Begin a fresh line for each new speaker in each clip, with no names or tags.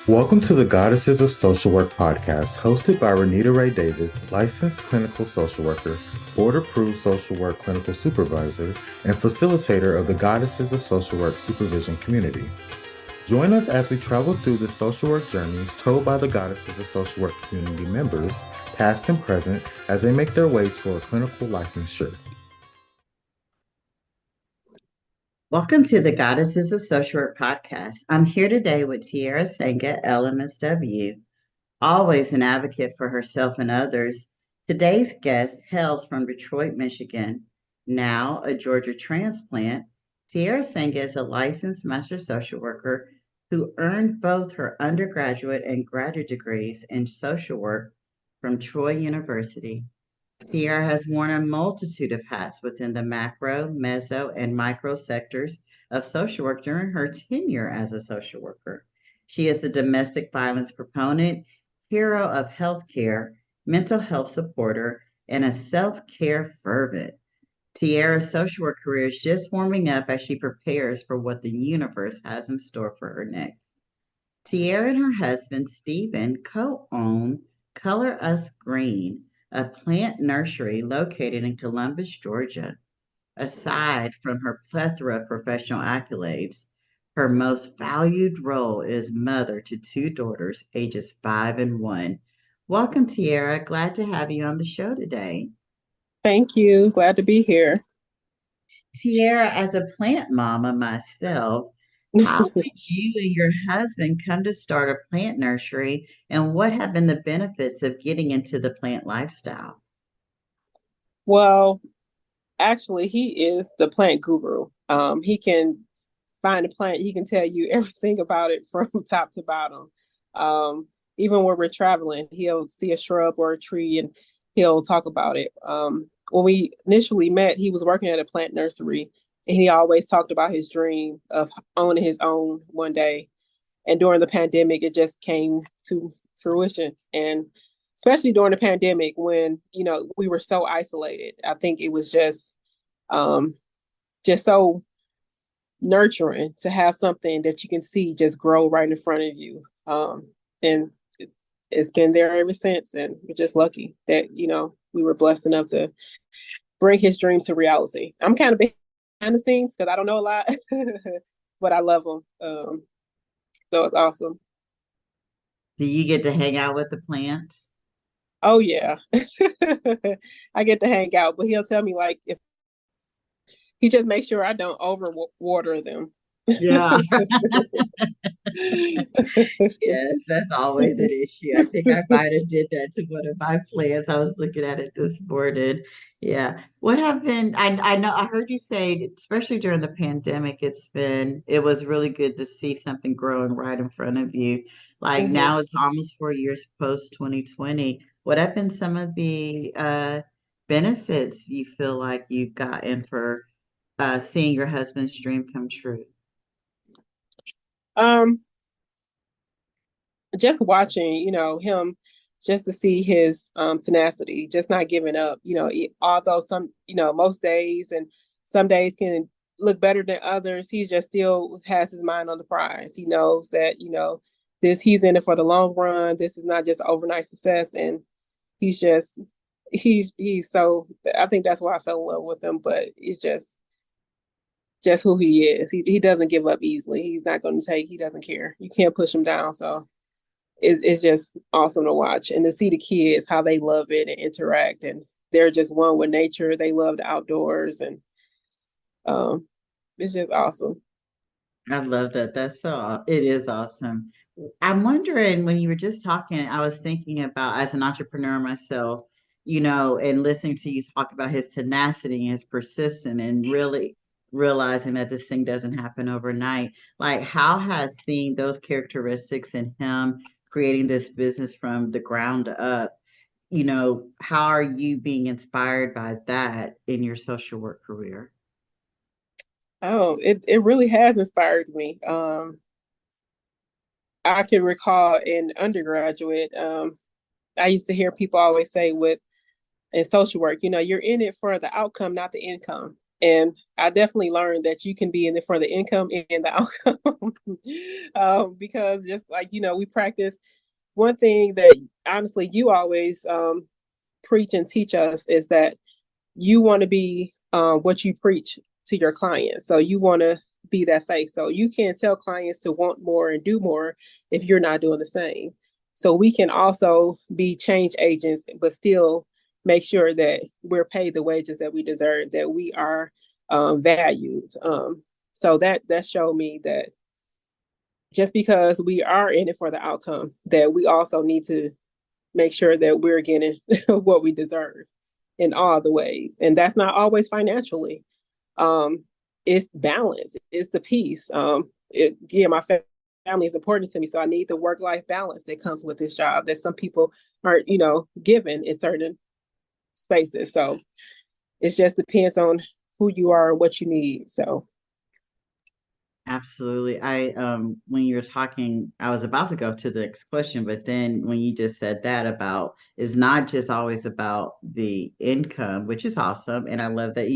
Welcome to the Goddesses of Social Work podcast, hosted by Renita Ray Davis, licensed clinical social worker, board-approved social work clinical supervisor, and facilitator of the Goddesses of Social Work supervision community. Join us as we travel through the social work journeys told by the Goddesses of Social Work community members, past and present, as they make their way toward clinical licensure.
Welcome to the Goddesses of Social Work podcast. I'm here today with Tiarra Sanga, LMSW, always an advocate for herself and others. Today's guest hails from Detroit, Michigan. Now a Georgia transplant, Tiarra Sanga is a licensed master social worker who earned both her undergraduate and graduate degrees in social work from Troy University. Tiarra has worn a multitude of hats within the macro, meso, and micro sectors of social work during her tenure as a social worker. She is the domestic violence proponent, hero of healthcare, mental health supporter, and a self-care fervent. Tiarra's social work career is just warming up as she prepares for what the universe has in store for her next. Tiarra and her husband, Stephen, co-own Color Us Green, a plant nursery located in Columbus, Georgia. Aside from her plethora of professional accolades, her most valued role is mother to two daughters, ages 5 and 1. Welcome, Tiarra. Glad to have you on the show today.
Thank you. Glad to be here.
Tiarra, as a plant mama myself, how did you and your husband come to start a plant nursery, and what have been the benefits of getting into the plant lifestyle?
Well, actually, he is the plant guru. He can find a plant. He can tell you everything about it from top to bottom. Even when we're traveling, he'll see a shrub or a tree and he'll talk about it. When we initially met, he was working at a plant nursery and he always talked about his dream of owning his own one day. And during the pandemic, it just came to fruition. And especially during the pandemic when, we were so isolated, I think it was just so nurturing to have something that you can see just grow right in front of you. And it's been there ever since. And we're just lucky that, we were blessed enough to bring his dream to reality. I'm kind of behind the scenes because I don't know a lot, but I love him. So it's awesome.
Do you get to hang out with the plants?
Oh yeah. I get to hang out, but he'll tell me like if he just makes sure I don't over water them.
Yeah. Yes, that's always an issue. I think I might have did that to one of my plants. I was looking at it this morning. Yeah. What have been, I know I heard you say, especially during the pandemic, it was really good to see something growing right in front of you. Like
Mhm.
now it's almost 4 years post 2020. What have been some of the benefits you feel like you've gotten for seeing your husband's dream come true?
Um, just watching, him just to see his tenacity, just not giving up, although most days and some days can look better than others, he just still has his mind on the prize. He knows that, he's in it for the long run. This is not just overnight success. And he's just he's so I think that's why I fell in love with him, but it's just who he is. He doesn't give up easily. He's not going to take, he doesn't care. You can't push him down. So it's just awesome to watch and to see the kids, how they love it and interact. And they're just one with nature. They love the outdoors and um, it's just awesome.
I love that. It is awesome. I'm wondering when you were just talking, I was thinking about as an entrepreneur myself, and listening to you talk about his tenacity and his persistence and really realizing that this thing doesn't happen overnight. Like, how has seeing those characteristics in him creating this business from the ground up, how are you being inspired by that in your social work career?
Oh, it really has inspired me. I can recall in undergraduate, I used to hear people always say with in social work, you're in it for the outcome, not the income. And I definitely learned that you can be in it for the income and the outcome. Because just like, we practice one thing that honestly you always preach and teach us is that you want to be what you preach to your clients. So you want to be that face. So you can't tell clients to want more and do more if you're not doing the same. So we can also be change agents, but still make sure that we're paid the wages that we deserve, that we are valued. So that showed me that just because we are in it for the outcome, that we also need to make sure that we're getting what we deserve in all the ways. And that's not always financially. Um, it's balance, it's the peace. My family is important to me. So I need the work-life balance that comes with this job that some people aren't, given in certain spaces. So it just depends on who you are and what you need. So
Absolutely. When you were talking, I was about to go to the next question, but then when you just said that about it's not just always about the income, which is awesome. And I love that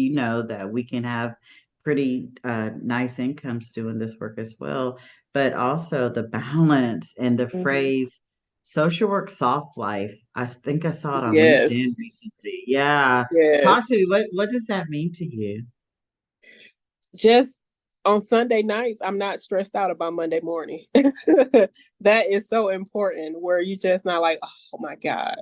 that we can have pretty nice incomes doing this work as well, but also the balance and the phrase social work soft life. I think I saw it on LinkedIn
yes,
recently. Yeah. Talk to
yes.
me. What does that mean to you?
Just on Sunday nights, I'm not stressed out about Monday morning. That is so important where you just not like, oh my God,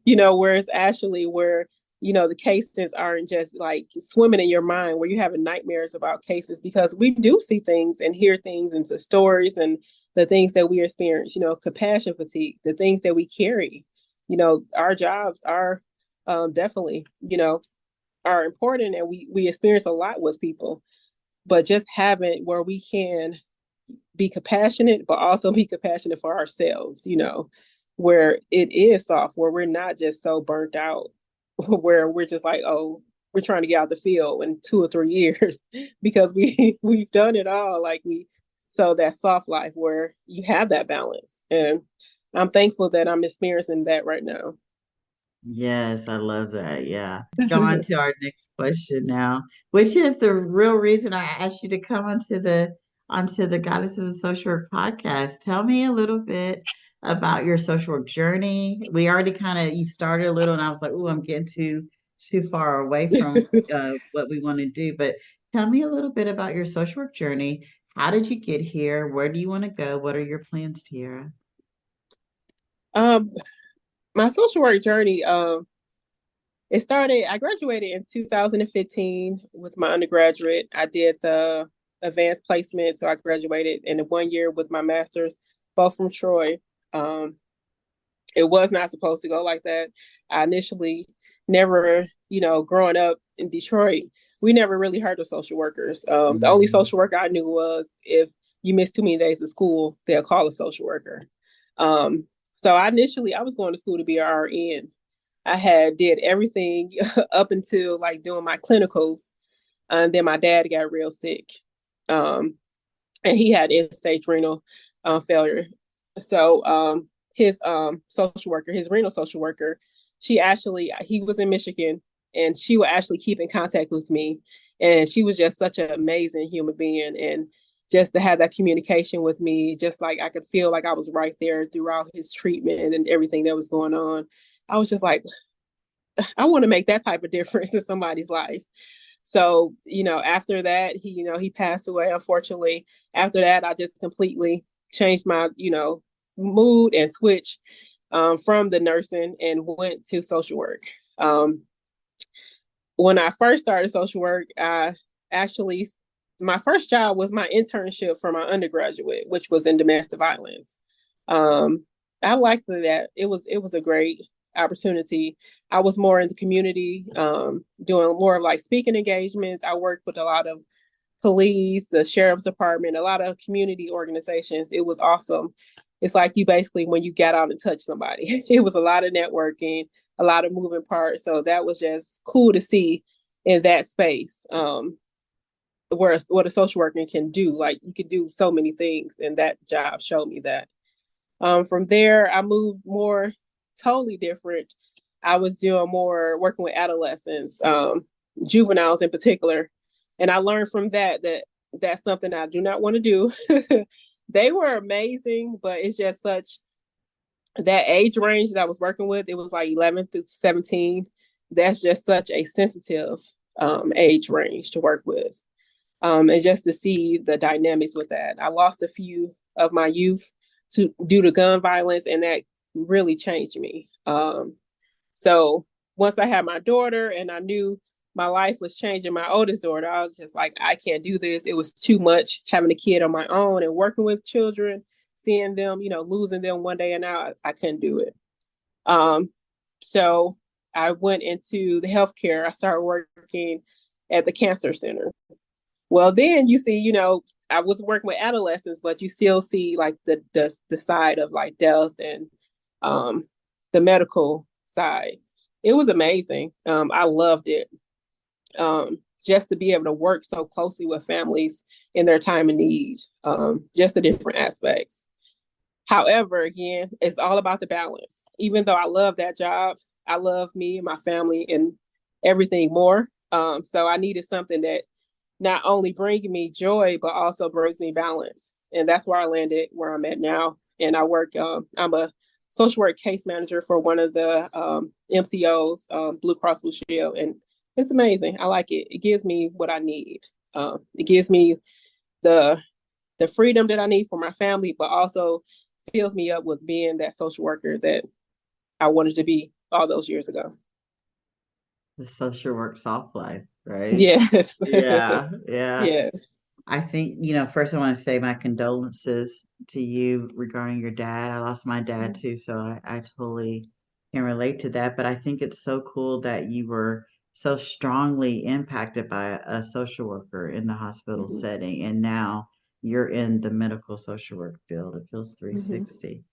where it's actually where, the cases aren't just like swimming in your mind where you're having nightmares about cases because we do see things and hear things and the stories and the things that we experience, compassion fatigue, the things that we carry, our jobs are definitely, are important and we experience a lot with people, but just having where we can be compassionate, but also be compassionate for ourselves, where it is soft, where we're not just so burnt out, where we're just like, oh, we're trying to get out the field in 2 or 3 years because we've done it all. So that soft life where you have that balance. And I'm thankful that I'm experiencing that right now.
Yes, I love that. Yeah. Go on to our next question now, which is the real reason I asked you to come onto the Goddesses of Social Work podcast. Tell me a little bit about your social work journey. We already you started a little, and I was like, "Oh, I'm getting too far away from what we want to do." But tell me a little bit about your social work journey. How did you get here? Where do you want to go? What are your plans, Tiara?
um, my social work journey, I graduated in 2015 with my undergraduate. I did the advanced placement. So I graduated in 1 year with my master's, both from Troy. Um, it was not supposed to go like that. I initially never, growing up in Detroit, we never really heard of social workers. The only
Mhm.
social worker I knew was if you miss too many days of school, they'll call a social worker. So I was going to school to be an RN. I had did everything up until like doing my clinicals, and then my dad got real sick, um, and he had end-stage renal failure. So his social worker, his renal social worker, he was in Michigan, and she would actually keep in contact with me, and she was just such an amazing human being, and just to have that communication with me, just like I could feel like I was right there throughout his treatment and everything that was going on. I was just like, I want to make that type of difference in somebody's life. So, after that, he passed away, unfortunately. After that, I just completely changed my, mood and switch from the nursing and went to social work. Um, when I first started social work, actually, my first job was my internship for my undergraduate, which was in domestic violence. Um, I liked that. It was a great opportunity. I was more in the community, doing more of like speaking engagements. I worked with a lot of police, the sheriff's department, a lot of community organizations. It was awesome. It's like you basically when you got out and touched somebody. It was a lot of networking, a lot of moving parts. So that was just cool to see in that space. Where what a social worker can do. Like you could do so many things, and that job showed me that. From there, I moved more totally different. I was doing more working with adolescents, juveniles in particular. And I learned from that that's something I do not want to do. They were amazing, but it's just such that age range that I was working with, it was like 11 through 17. That's just such a sensitive age range to work with. And just to see the dynamics with that. I lost a few of my youth due to gun violence, and that really changed me. So once I had my daughter and I knew my life was changing, my oldest daughter, I was just like, I can't do this. It was too much having a kid on my own and working with children, seeing them, losing them one day and now I couldn't do it. So I went into the healthcare. I started working at the cancer center. Well, then you see, I was working with adolescents, but you still see like the side of like death and the medical side. It was amazing. I loved it. Just to be able to work so closely with families in their time of need, just the different aspects. However, again, it's all about the balance. Even though I love that job, I love me and my family and everything more. So I needed something that not only brings me joy, but also brings me balance. And that's where I landed, where I'm at now. And I work, I'm a social work case manager for one of the MCOs, Blue Cross Blue Shield. And it's amazing. I like it. It gives me what I need. It gives me the freedom that I need for my family, but also fills me up with being that social worker that I wanted to be all those years ago.
The social work soft life, right?
Yes.
Yeah, yeah.
Yes.
I think, first I want to say my condolences to you regarding your dad. I lost my dad too, so I totally can relate to that. But I think it's so cool that you were so strongly impacted by a social worker in the hospital
Mm-hmm.
setting, and now you're in the medical social work field. It feels 360.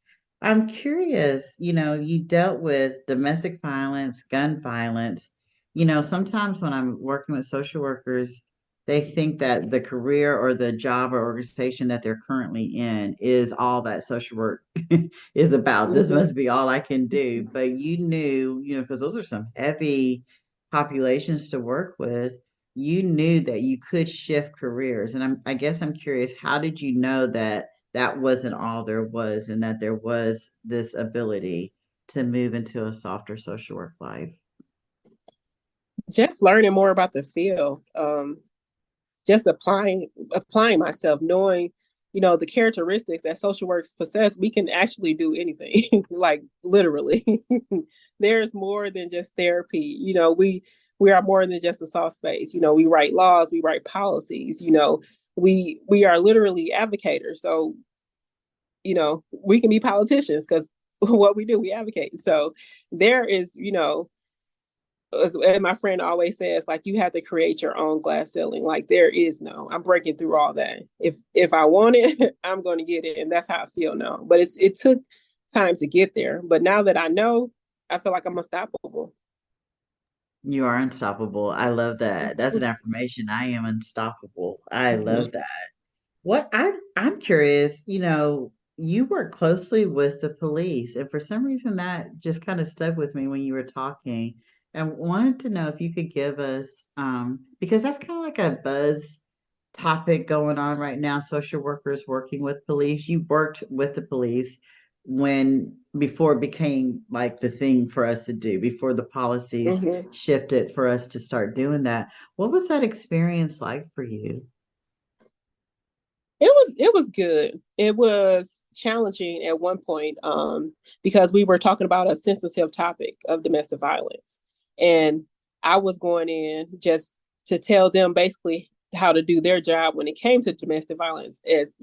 I'm curious, you dealt with domestic violence, gun violence. Sometimes when I'm working with social workers, they think that the career or the job or organization that they're currently in is all that social work is about. This
Mm-hmm.
must be all I can do. But you knew, because those are some heavy populations to work with. You knew that you could shift careers. And I guess I'm curious, how did you know that that wasn't all there was and that there was this ability to move into a softer social work life?
Just learning more about the field, just applying myself, knowing, the characteristics that social works possess. We can actually do anything, like literally. There's more than just therapy. We are more than just a soft space. We write laws, we write policies. We are literally advocators. So, we can be politicians because what we do, we advocate. So there is, as my friend always says, like, you have to create your own glass ceiling. Like, there is no, I'm breaking through all that. If I want it, I'm going to get it. And that's how I feel now. But it took time to get there. But now that I know, I feel like I'm unstoppable.
You are unstoppable. I love that. That's an affirmation. I am unstoppable. I love that. What I'm curious, you work closely with the police, and for some reason that just kind of stuck with me when you were talking. And wanted to know if you could give us, because that's kind of like a buzz topic going on right now, social workers working with police. You worked with the police when before it became like the thing for us to do, before the policies
Mm-hmm.
shifted for us to start doing that. What was that experience like for you?
It was good. It was challenging at one point, because we were talking about a sensitive topic of domestic violence. And I was going in just to tell them basically how to do their job when it came to domestic violence, as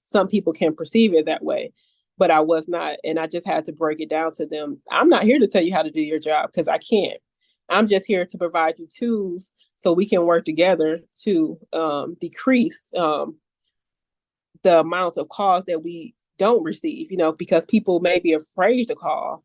some people can perceive it that way. But I was not, and I just had to break it down to them. I'm not here to tell you how to do your job because I can't. I'm just here to provide you tools so we can work together to decrease the amount of calls that we don't receive, because people may be afraid to call,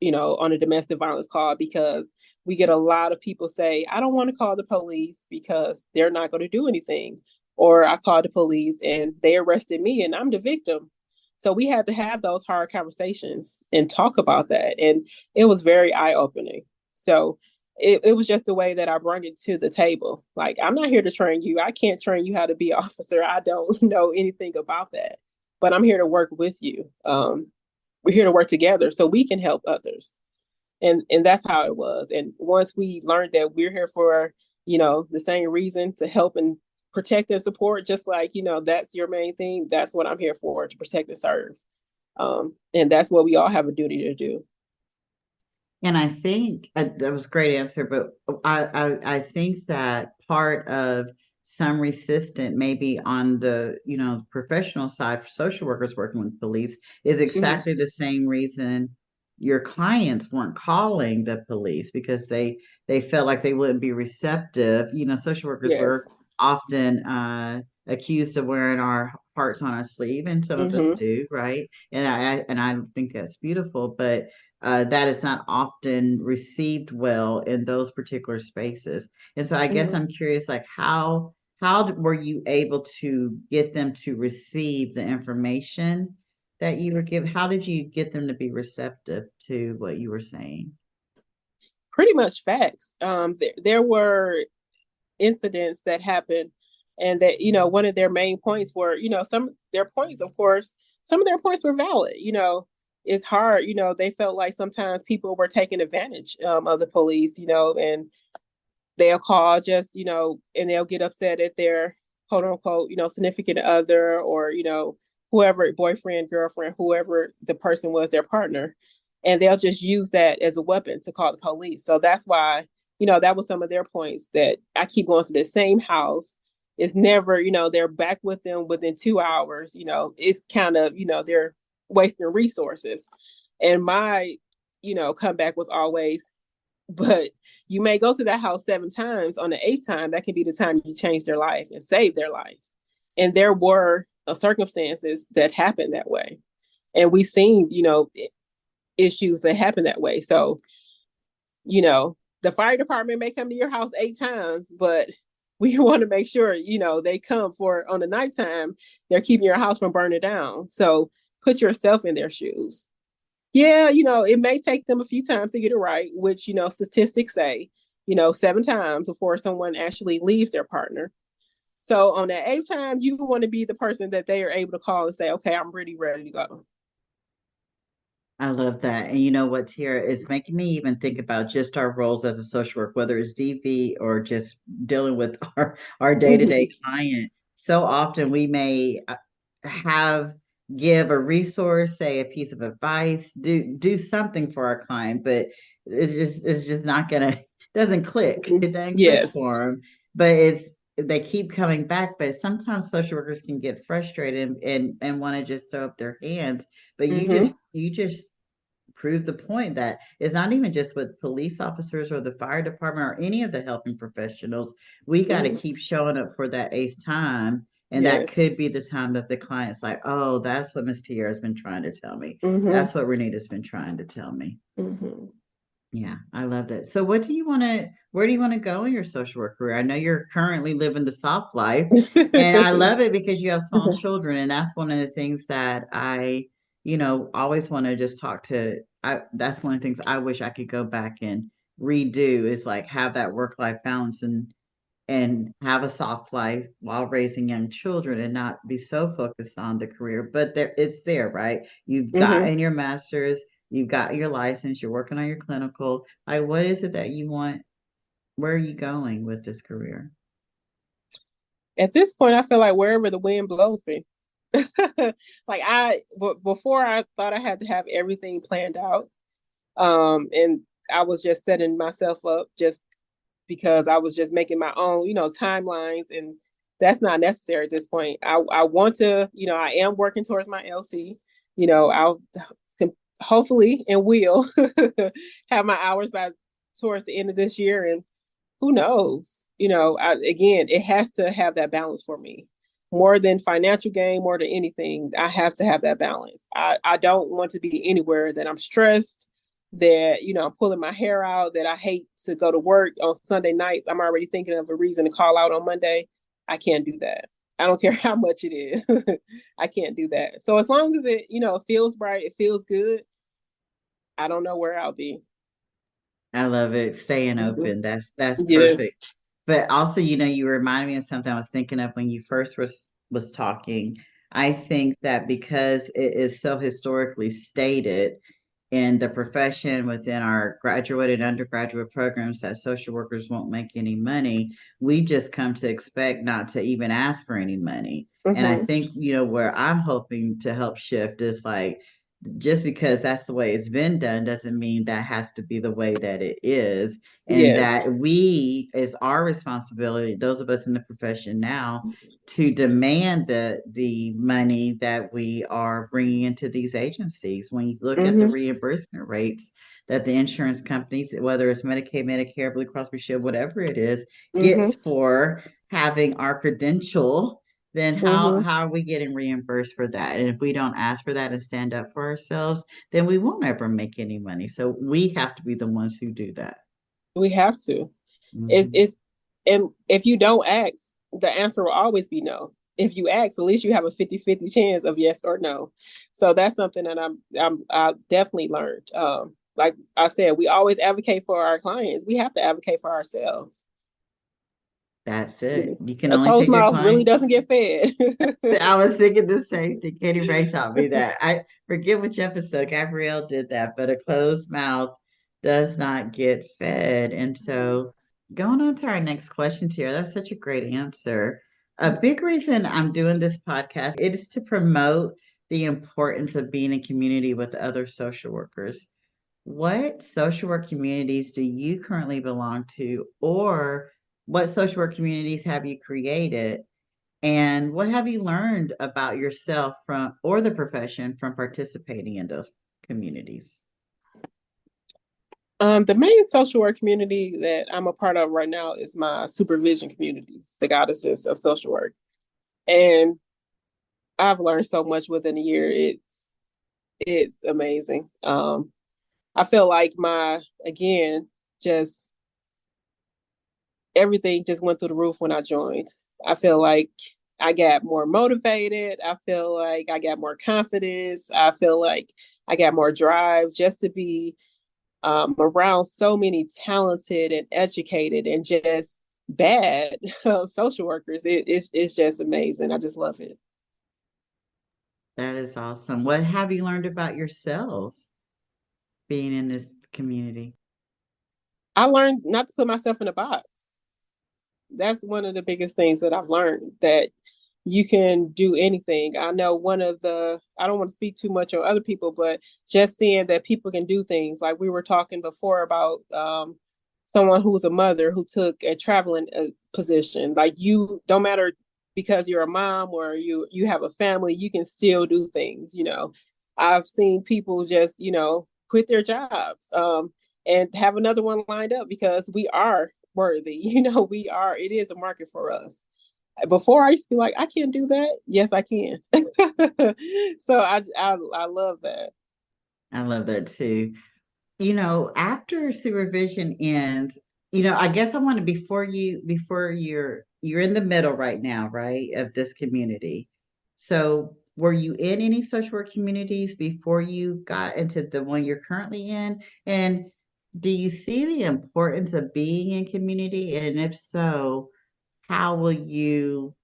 on a domestic violence call, because we get a lot of people say, I don't want to call the police because they're not going to do anything. Or I called the police and they arrested me and I'm the victim. So we had to have those hard conversations and talk about that. And it was very eye opening. So it was just the way that I brought it to the table. Like, I'm not here to train you. I can't train you how to be an officer. I don't know anything about that, but I'm here to work with you. We're here to work together so we can help others. And that's how it was. And once we learned that we're here for, the same reason, to help and protect and support, just like, that's your main thing. That's what I'm here for, to protect and serve. And that's what we all have a duty to do.
And I think that was a great answer, but I think that part of some resistance, maybe on the professional side for social workers working with police, is exactly the same reason your clients weren't calling the police, because they felt like they wouldn't be receptive. Social workers were often accused of wearing our hearts on our sleeve, and some of us do, right? And I think that's beautiful, but that is not often received well in those particular spaces. And so I guess I'm curious, like how were you able to get them to receive the information that you were given? How did you get them to be receptive to what you were saying?
Pretty much facts. There were incidents that happened, and that one of their main points were, some of their points, of course, some of their points were valid. It's hard. They felt like sometimes people were taking advantage of the police. And they'll call just, and they'll get upset at their quote unquote, significant other, or whoever, boyfriend, girlfriend, whoever the person was, their partner, and they'll just use that as a weapon to call the police. So that's why, that was some of their points, that I keep going to the same house. It's never, they're back with them within 2 hours. It's kind of, they're wasting resources. And my, comeback was always, but you may go to that house 7 times. On the 8th time, that can be the time you change their life and save their life. And there were circumstances that happened that way. And we seen, issues that happen that way. So, the fire department may come to your house 8 times, but we want to make sure, they come for on the nighttime, they're keeping your house from burning down. So put yourself in their shoes. Yeah, it may take them a few times to get it right, which, statistics say, 7 times before someone actually leaves their partner. So on that 8th time, you want to be the person that they are able to call and say, okay, I'm ready to go.
I love that. And you know what, Tiara, it's making me even think about just our roles as a social worker, whether it's DV or just dealing with our day-to-day client. So often we may give a resource, say a piece of advice, do something for our client, but it's just not gonna doesn't click. It doesn't click for them. But they keep coming back. But sometimes social workers can get frustrated and want to just throw up their hands. But you just prove the point that it's not even just with police officers or the fire department or any of the helping professionals. We got to keep showing up for that 8th time. And that could be the time that the client's like, oh, that's what Miss Tiara's been trying to tell me. That's what Renita's been trying to tell me. Yeah, I love that. So where do you want to go in your social work career? I know you're currently living the soft life, and I love it because you have small children. And that's one of the things that I, always want to just talk to. That's one of the things I wish I could go back and redo, is like have that work-life balance and have a soft life while raising young children, and not be so focused on the career. But it's there, right? You've gotten your master's, you've got your license, you're working on your clinical. Like, what is it that you want? Where are you going with this career?
At this point, I feel like wherever the wind blows me. Before I thought I had to have everything planned out. And I was just setting myself up just because I was just making my own, timelines, and that's not necessary at this point. I want to, I am working towards my LC. I'll hopefully and will have my hours by towards the end of this year, and who knows? Again, it has to have that balance for me. More than financial gain, more than anything, I have to have that balance. I don't want to be anywhere that I'm stressed, that, I'm pulling my hair out, that I hate to go to work on Sunday nights. I'm already thinking of a reason to call out on Monday. I can't do that. I don't care how much it is. I can't do that. So as long as it, it feels right, it feels good, I don't know where I'll be.
I love it. Staying
Mhm.
open. That's
Yes.
perfect. But also, you reminded me of something I was thinking of when you first was talking. I think that because it is so historically stated in the profession within our graduate and undergraduate programs that social workers won't make any money, we've just come to expect not to even ask for any money. And I
Hmm.
think, where I'm hoping to help shift is like, just because that's the way it's been done doesn't mean that has to be the way that it is. And
Yes.
that it's our responsibility, those of us in the profession now, to demand the money that we are bringing into these agencies. When you look at the
Hmm.
reimbursement rates that the insurance companies, whether it's Medicaid, Medicare, Blue Cross Blue Shield, whatever it is,
Hmm.
gets for having our credential, then how
Hmm.
how are we getting reimbursed for that? And if we don't ask for that and stand up for ourselves, then we won't ever make any money. So we have to be the ones who do that.
We have to.
Mhm.
It's and if you don't ask, the answer will always be no. If you ask, at least you have a 50-50 chance of yes or no. So that's something that I definitely learned. Like I said, we always advocate for our clients. We have to advocate for ourselves.
That's it. You can
A
only
closed
take your
mouth really
client.
doesn't get fed.
I was thinking the same thing. Katie Ray taught me that. I forget which episode Gabrielle did that, but a closed mouth does not get fed. And so, going on to our next question, Tiara, that's such a great answer. A big reason I'm doing this podcast, it is to promote the importance of being in community with other social workers. What social work communities do you currently belong to, or what social work communities have you created? And what have you learned about yourself from or the profession from participating in those communities?
The main social work community that I'm a part of right now is my supervision community, the Goddesses of Social Work. And I've learned so much within a year. It's amazing. I feel like again, just everything just went through the roof when I joined. I feel like I got more motivated. I feel like I got more confidence. I feel like I got more drive just to be around so many talented and educated and just bad social workers. It's just amazing. I just love it.
That is awesome. What have you learned about yourself being in this community?
I learned not to put myself in a box. That's one of the biggest things that I've learned, that you can do anything. I know I don't want to speak too much on other people, but just seeing that people can do things. Like we were talking before about someone who was a mother who took a traveling position. Like you don't matter because you're a mom or you have a family, you can still do things. I've seen people just quit their jobs and have another one lined up because we are worthy. We are. It is a market for us. Before I used to be like, I can't do that. Yes, I can. So I love that.
I love that too. After supervision ends, I guess I want to before you're in the middle right now, right, of this community. So were you in any social work communities before you got into the one you're currently in? And do you see the importance of being in community? And if so, how will you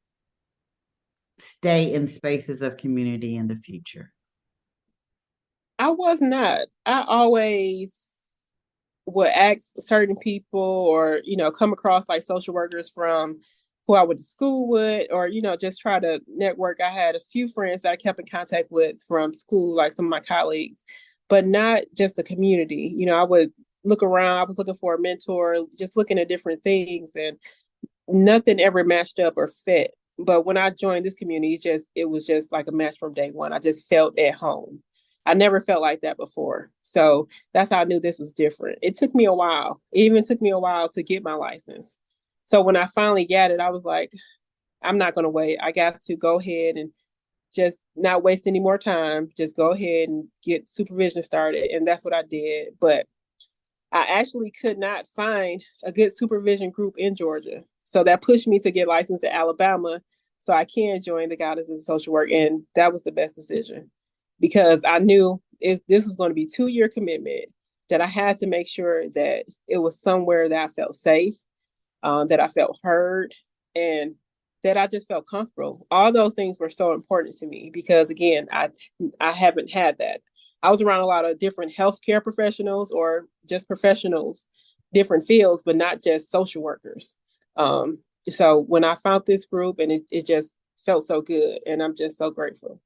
stay in spaces of community in the future?
I was not. I always would ask certain people or, come across like social workers from who I went to school with or, just try to network. I had a few friends that I kept in contact with from school, like some of my colleagues, but not just a community. I would look around, I was looking for a mentor, just looking at different things, and nothing ever matched up or fit. But when I joined this community, it was just like a match from day one. I just felt at home. I never felt like that before. So that's how I knew this was different. It took me a while. It even took me a while to get my license. So when I finally got it, I was like, I'm not going to wait. I got to go ahead and just not waste any more time. Just go ahead and get supervision started. And that's what I did. But I actually could not find a good supervision group in Georgia. So that pushed me to get licensed in Alabama so I can join the Goddesses of Social Work. And that was the best decision because I knew this was going to be 2-year commitment. that I had to make sure that it was somewhere that I felt safe, that I felt heard, and that I just felt comfortable. All those things were so important to me because, again, I haven't had that. I was around a lot of different healthcare professionals or just professionals, different fields, but not just social workers. So when I found this group, and it just felt so good, and I'm just so grateful.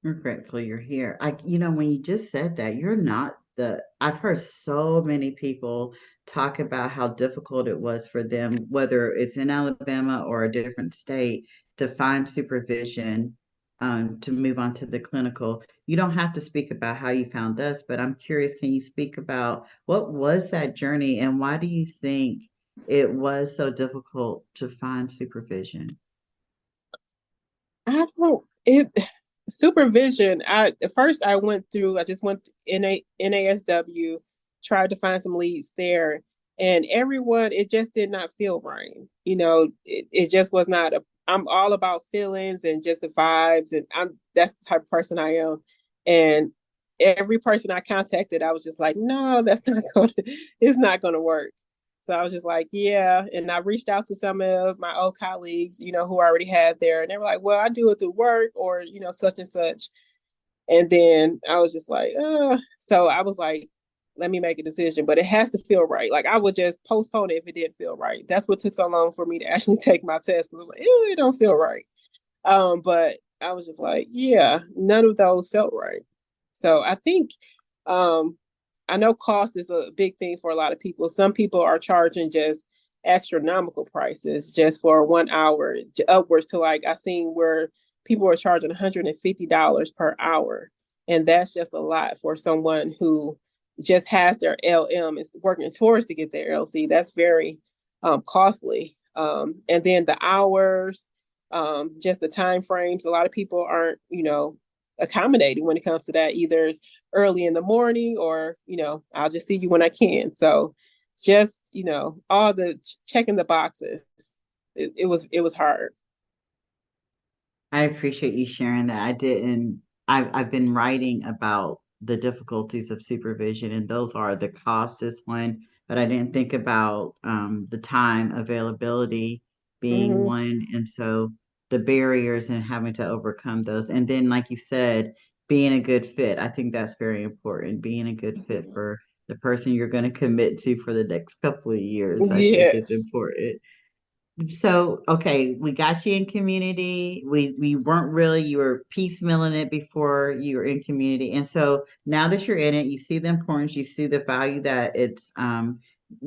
We're grateful you're here. When you just said that, you're not I've heard so many people talk about how difficult it was for them, whether it's in Alabama or a different state, to find supervision, to move on to the clinical. You don't have to speak about how you found us, but I'm curious, can you speak about what was that journey and why do you think it was so difficult to find supervision?
I don't it supervision. I just went NASW, tried to find some leads there, and everyone, it just did not feel right. It just was not I'm all about feelings and just the vibes, and that's the type of person I am. And every person I contacted, I was just like, no, that's not going to it's not going to work. So I was just like, yeah. And I reached out to some of my old colleagues, who I already had there. And they were like, well, I do it through work or, such and such. And then I was just like, so I was like, let me make a decision, but it has to feel right. Like I would just postpone it if it didn't feel right. That's what took so long for me to actually take my test. I was like, ew, it don't feel right. But I was just like, yeah, none of those felt right. So I think, I know cost is a big thing for a lot of people. Some people are charging just astronomical prices just for 1 hour, upwards to, like, I seen where people are charging $150 per hour. And that's just a lot for someone who just has their LM, is working towards to get their LC. That's very costly. And then the hours, just the time frames. A lot of people aren't, accommodating when it comes to that. Either it's early in the morning or, I'll just see you when I can. So just, all the checking the boxes. It was hard.
I appreciate you sharing that. I've been writing about the difficulties of supervision, and those are the cost is one, but I didn't think about the time availability being
Mm-hmm.
one. And so the barriers and having to overcome those. And then, like you said, being a good fit. I think that's very important. Being a good fit for the person you're going to commit to for the next couple of years, I think is
Yes.
important. So, okay, we got you in community. We weren't really, you were piecemealing it before you were in community. And so now that you're in it, you see the importance, you see the value that it's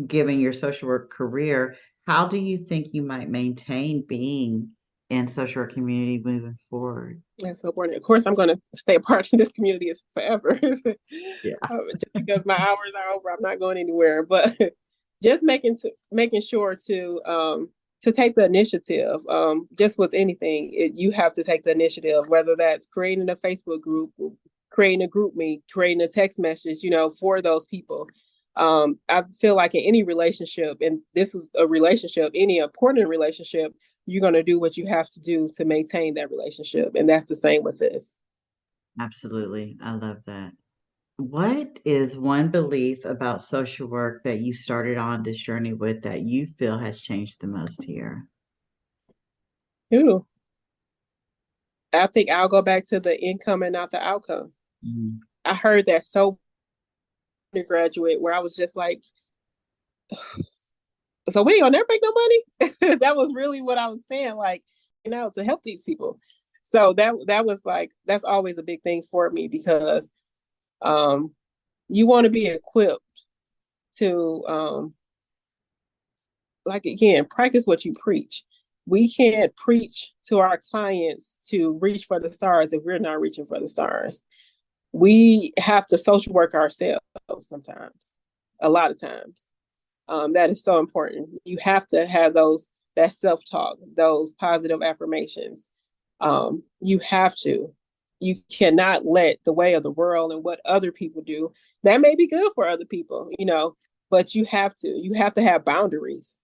giving your social work career. How do you think you might maintain being in social work community moving forward?
That's so important. Of course, I'm going to stay a part of this community is forever.
Yeah.
Just because my hours are over, I'm not going anywhere. But just making sure to take the initiative. Just with anything, you have to take the initiative. Whether that's creating a Facebook group, creating a group meet, creating a text message, for those people. I feel like in any relationship, and this is a relationship, any important relationship, you're going to do what you have to do to maintain that relationship. And that's the same with this.
Absolutely. I love that. What is one belief about social work that you started on this journey with that you feel has changed the most here?
Ooh, I think I'll go back to the income and not the outcome.
Mm.
I heard that so undergraduate where I was just like, so we ain't gonna never make no money. That was really what I was saying, like, to help these people. So that was like, that's always a big thing for me because um you want to be equipped to like, again, practice what you preach. We can't preach to our clients to reach for the stars if we're not reaching for the stars. We have to social work ourselves sometimes, a lot of times. That is so important. You have to have that self-talk, those positive affirmations. You have to. You cannot let the way of the world and what other people do, that may be good for other people, but you have to. You have to have boundaries.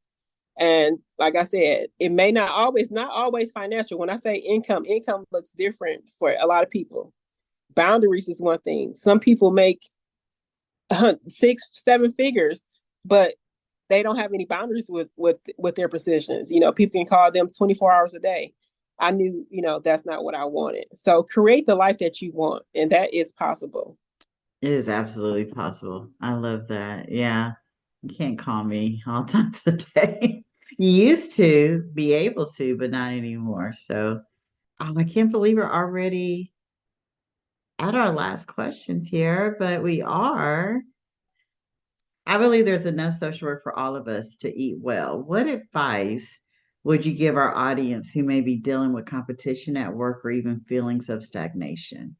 And like I said, it may not always financial. When I say income looks different for a lot of people. Boundaries is one thing. Some people make six, seven figures, but they don't have any boundaries with their positions. People can call them 24 hours a day. I knew, that's not what I wanted. So create the life that you want, and that is possible.
It is absolutely possible. I love that. Yeah. You can't call me all times a day. You used to be able to, but not anymore. So, oh, I can't believe we're already at our last question here, but we are. I believe there's enough social work for all of us to eat well. What advice would you give our audience who may be dealing with competition at work or even feelings of stagnation?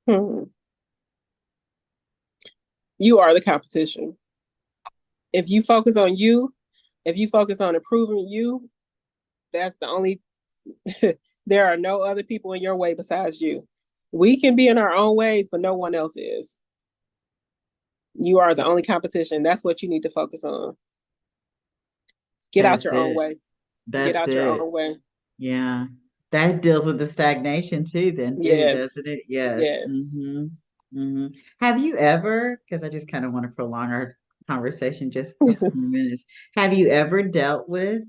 Hmm. You are the competition. If you focus on you, if you focus on improving you, that's the only, there are no other people in your way besides you. We can be in our own ways, but no one else is. You are the only competition. That's what you need to focus on. Get out
That's
your own
it.
way. Get
That's
out your
it.
own way.
Yeah. That deals with the stagnation too, then too,
Yes.
doesn't it? Yes.
Yes.
Have you ever, because I just kind of want to prolong our conversation just a couple more minutes. Have you ever dealt with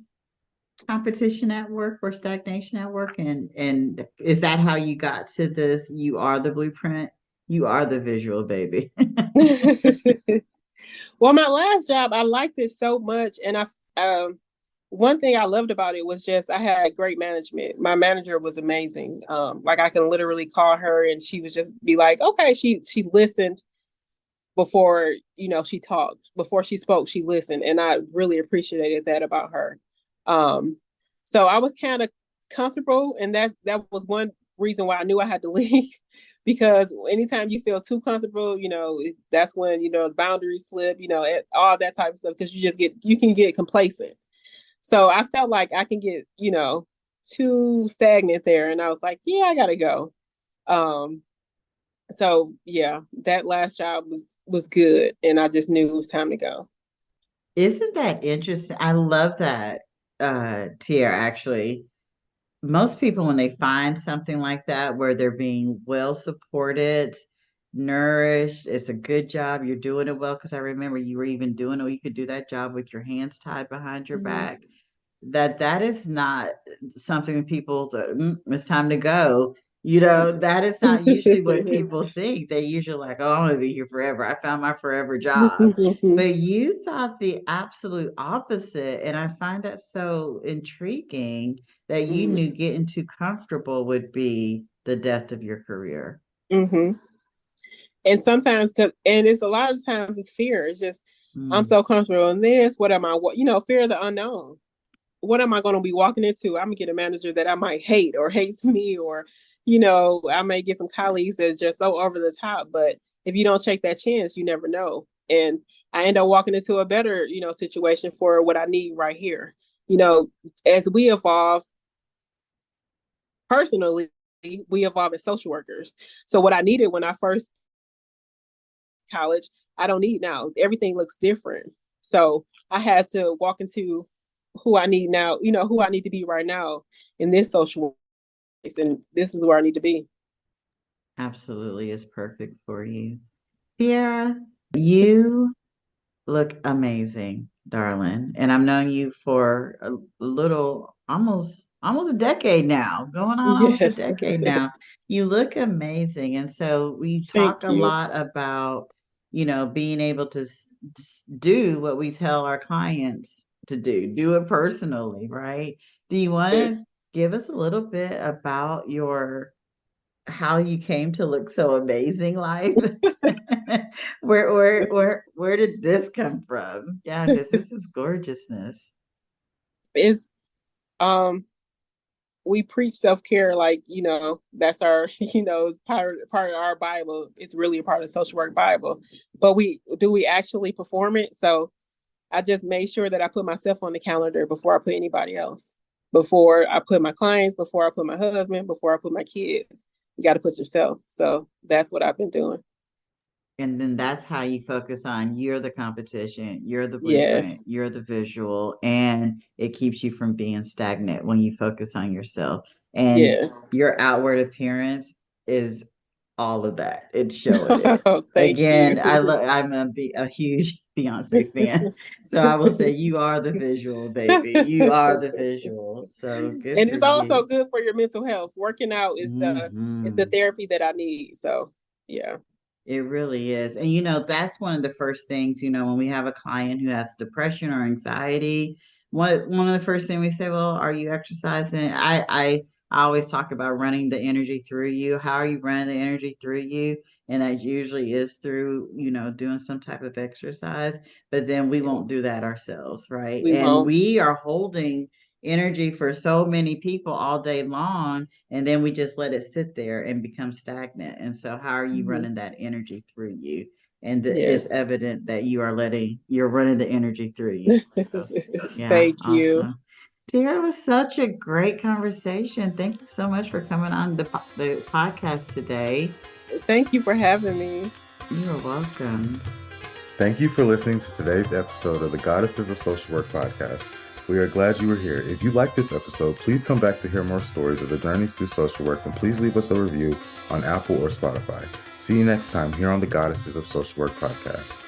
competition at work or stagnation at work? And is that how you got to this? You are the blueprint. You are the visual baby.
Well, my last job, I liked it so much, and one thing I loved about it was just I had great management. My manager was amazing. Like I can literally call her, and she would just be like, "Okay." She listened before she talked. Before she spoke, she listened, and I really appreciated that about her. Um, so I was kind of comfortable, and that was one reason why I knew I had to leave. Because anytime you feel too comfortable, that's when the boundaries slip, all that type of stuff. Because you can get complacent. So I felt like I can get too stagnant there, and I was like, yeah, I gotta go. Um, so yeah, that last job was good, and I just knew it was time to go.
Isn't that interesting? I love that, Tier, actually. Most people, when they find something like that where they're being well supported, nourished, it's a good job, you're doing it well. Because I remember you were even doing it, you could do that job with your hands tied behind your
Mm-hmm.
back. That is not something that people it's time to go. That is not usually what people think. They usually like, oh, I'm gonna be here forever. I found my forever job. But you thought the absolute opposite. And I find that so intriguing that you knew getting too comfortable would be the death of your career.
Mm-hmm. And sometimes, and it's a lot of times it's fear. It's just I'm
Mm.
so comfortable in this. What am I? Fear of the unknown. What am I going to be walking into? I'm gonna get a manager that I might hate or hates me, or I may get some colleagues that's just so over the top. But if you don't take that chance, you never know. And I end up walking into a better, situation for what I need right here. You know, as we evolve personally, we evolve as social workers. So what I needed when I first college, I don't need now. Everything looks different. So I had to walk into who I need now, who I need to be right now in this social place. And this is where I need to be.
Absolutely is perfect for you. Tiara, you look amazing, darling. And I've known you for a little, almost a decade now, going on almost a
Yes.
decade now. You look amazing. And so we talk
Thank
a
you.
lot about, being able to do what we tell our clients to do it personally, right? Do you want to
Yes.
give us a little bit about your how you came to look so amazing life? Where did this come from? Yeah, because this is gorgeousness.
It's um we preach self-care like, that's our, it's part of our Bible. It's really a part of the social work Bible. But we actually perform it? So I just made sure that I put myself on the calendar before I put anybody else. Before I put my clients, before I put my husband, before I put my kids. You got to put yourself. So that's what I've been doing.
And then that's how you focus on you're the competition, you're the blueprint,
Yes.
you're the visual, and it keeps you from being stagnant when you focus on yourself. And
Yes.
your outward appearance is all of that and showing it.
Oh, thank
Again,
you.
I'm a huge Beyonce fan, so I will say you are the visual, baby. You are the visual. So good
And
for
it's also
you.
good for your mental health. Working out is the
Hmm.
therapy that I need. So yeah.
It really is. And that's one of the first things, when we have a client who has depression or anxiety, one of the first things we say, well, are you exercising? I always talk about running the energy through you. How are you running the energy through you? And that usually is through, doing some type of exercise, but then we
Yes.
won't do that ourselves, right?
We
And
won't.
we are holding energy for so many people all day long, and then we just let it sit there and become stagnant. And so how are you
Mhm.
running that energy through you? And it's
Yes.
evident that you're running the energy through you. So yeah,
Thank you.
awesome. Dear, it was such a great conversation. Thank you so much for coming on the podcast today.
Thank you for having me.
You're welcome.
Thank you for listening to today's episode of the Goddesses of Social Work podcast. We are glad you were here. If you liked this episode, please come back to hear more stories of the journeys through social work, and please leave us a review on Apple or Spotify. See you next time here on the Goddesses of Social Work podcast.